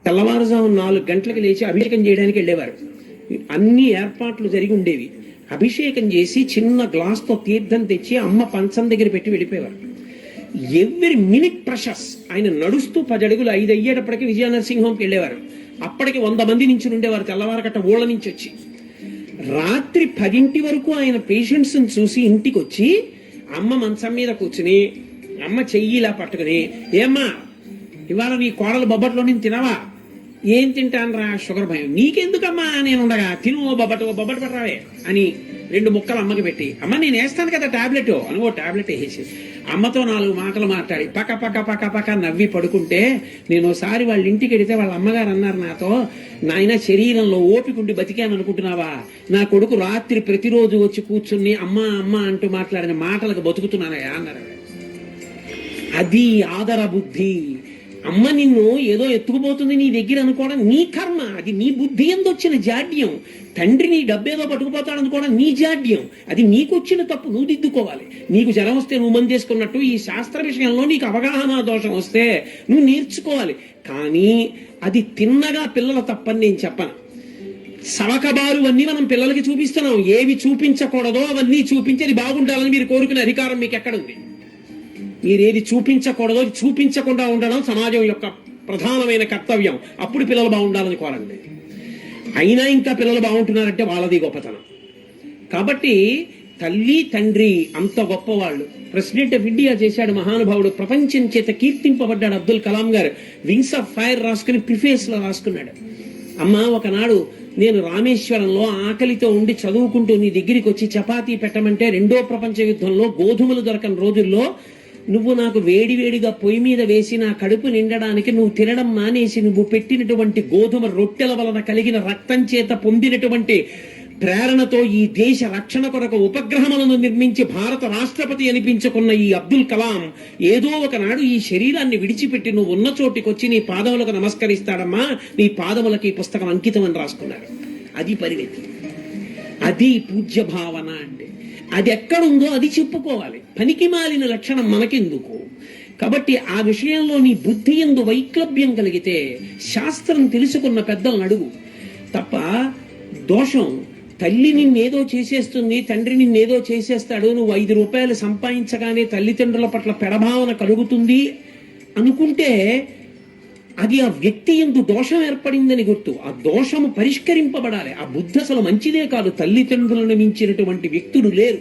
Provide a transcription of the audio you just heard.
తెల్లవారుజాము 4 గంటలకు లేచి అభిషేకం చేయడానికి వెళ్ళేవారు. అన్ని ఏర్పాట్లు జరిగి ఉండేవి. అభిషేకం చేసి చిన్న గ్లాస్తో తీర్థం తెచ్చి అమ్మ పంచం దగ్గర పెట్టి వెళ్ళిపోయేవారు. Every minute precious. ఆయన నడుస్తూ 10 అడుగులు 5 అయ్యేటప్పటికి విజయనరసింహంకి వెళ్ళేవారు. అప్పటికి 100 మంది నుంచి ఉండేవారు తెల్లవారకట్ట ఊళ్ళ నుంచి వచ్చి. రాత్రి 10 వరకు ఆయన పేషెంట్స్ని చూసి ఇంటికి వచ్చి అమ్మ మంచం మీద కూర్చుని అమ్మ చెయ్యి ఇలా పట్టుకుని, ఏమ్మా ఇవాళ నీ కోడలు బొబ్బట్లో నేను తినవా? ఏం తింటాను రా, షుగర్ భయం. నీకెందుకమ్మా నేను ఉండగా, తిను బొబ్బట్టు పట్టరావే అని 2 ముక్కలు అమ్మకి పెట్టి, అమ్మ నేను వేస్తాను కదా టాబ్లెట్ అని ఓ టాబ్లెట్ వేసేసి అమ్మతో 4 మాటలు మాట్లాడి పక్క పక్క పక్క పక్క నవ్వి పడుకుంటే, నేను ఒకసారి వాళ్ళ ఇంటికి వెడితే వాళ్ళ అమ్మగారు అన్నారు నాతో, నాయన శరీరంలో ఓపికండి బతికాను అనుకుంటున్నావా? నా కొడుకు రాత్రి ప్రతిరోజు వచ్చి కూర్చుని అమ్మ అమ్మ అంటూ మాట్లాడిన మాటలకు బతుకుతున్నానయా అన్నారు. అది ఆదర బుద్ధి. అమ్మ నిన్ను ఏదో ఎత్తుకుపోతుంది నీ దగ్గర అనుకోవడం నీ కర్మ, అది నీ బుద్ధి ఎందు వచ్చిన జాడ్యం. తండ్రి నీ డబ్బేదో పట్టుకుపోతాడు అనుకోవడం నీ జాడ్యం, అది నీకు వచ్చిన తప్పు, నువ్వు దిద్దుకోవాలి. నీకు జ్వరం వస్తే నువ్వు మందేసుకున్నట్టు ఈ శాస్త్ర విషయంలో నీకు అవగాహన దోషం వస్తే నువ్వు నేర్చుకోవాలి. కానీ అది తిన్నగా పిల్లల తప్పని నేను చెప్పను. సవకబారు అన్నీ మనం పిల్లలకి చూపిస్తున్నాం. ఏవి చూపించకూడదో అవన్నీ చూపించి అది బాగుండాలని మీరు కోరుకునే అధికారం మీకు ఎక్కడుంది? మీరేది చూపించకూడదో చూపించకుండా ఉండడం సమాజం యొక్క ప్రధానమైన కర్తవ్యం. అప్పుడు పిల్లలు బాగుండాలని కోరండి. అయినా ఇంకా పిల్లలు బాగుంటున్నారంటే వాళ్ళది గొప్పతనం. కాబట్టి తల్లి తండ్రి అంత గొప్పవాళ్ళు. ప్రెసిడెంట్ ఆఫ్ ఇండియా చేశాడు మహానుభావుడు, ప్రపంచం చేత కీర్తింపబడ్డాడు అబ్దుల్ కలాం గారు. వింగ్స్ ఆఫ్ ఫైర్ రాసుకుని ప్రిఫేస్ లో రాసుకున్నాడు, అమ్మ ఒకనాడు నేను రామేశ్వరంలో ఆకలితో ఉండి చదువుకుంటూ నీ దగ్గరికి వచ్చి చపాతీ పెట్టమంటే 2వ ప్రపంచ యుద్ధంలో గోధుమలు దొరకని రోజుల్లో నువ్వు నాకు వేడివేడిగా పొయ్యి మీద వేసి నా కడుపు నిండడానికి నువ్వు తినడం మానేసి నువ్వు పెట్టినటువంటి గోధుమ రొట్టెల వలన కలిగిన రక్తం చేత పొందినటువంటి ప్రేరణతో ఈ దేశ రక్షణ కొరకు ఉపగ్రహములను నిర్మించి భారత రాష్ట్రపతి అనిపించుకున్న ఈ అబ్దుల్ కలాం ఏదో ఒకనాడు ఈ శరీరాన్ని విడిచిపెట్టి నువ్వు ఉన్న చోటికి వచ్చి నీ పాదములకు నమస్కరిస్తాడమ్మా, నీ పాదములకు ఈ పుస్తకం అంకితం అని రాసుకున్నారు. అది పరిణతి, అది పూజ్య భావన అంటే. అది ఎక్కడుందో అది చెప్పుకోవాలి. పనికి మాలిన లక్షణం మనకెందుకు? కాబట్టి ఆ విషయంలో నీ బుద్ధి యందు వైక్లభ్యం కలిగితే శాస్త్రం తెలుసుకున్న పెద్దలను అడుగు తప్ప. దోషం తల్లి నిన్నేదో చేసేస్తుంది, తండ్రి నిన్నేదో చేసేస్తాడు, నువ్వు 5 రూపాయలు సంపాదించగానే తల్లిదండ్రుల పట్ల పెడభావన కలుగుతుంది అనుకుంటే అది ఆ వ్యక్తి యందు దోషం ఏర్పడిందని గుర్తు. ఆ దోషము పరిష్కరింపబడాలి. ఆ బుద్ధి అసలు మంచిదే కాదు. తల్లిదండ్రులను మించినటువంటి వ్యక్తులు లేరు.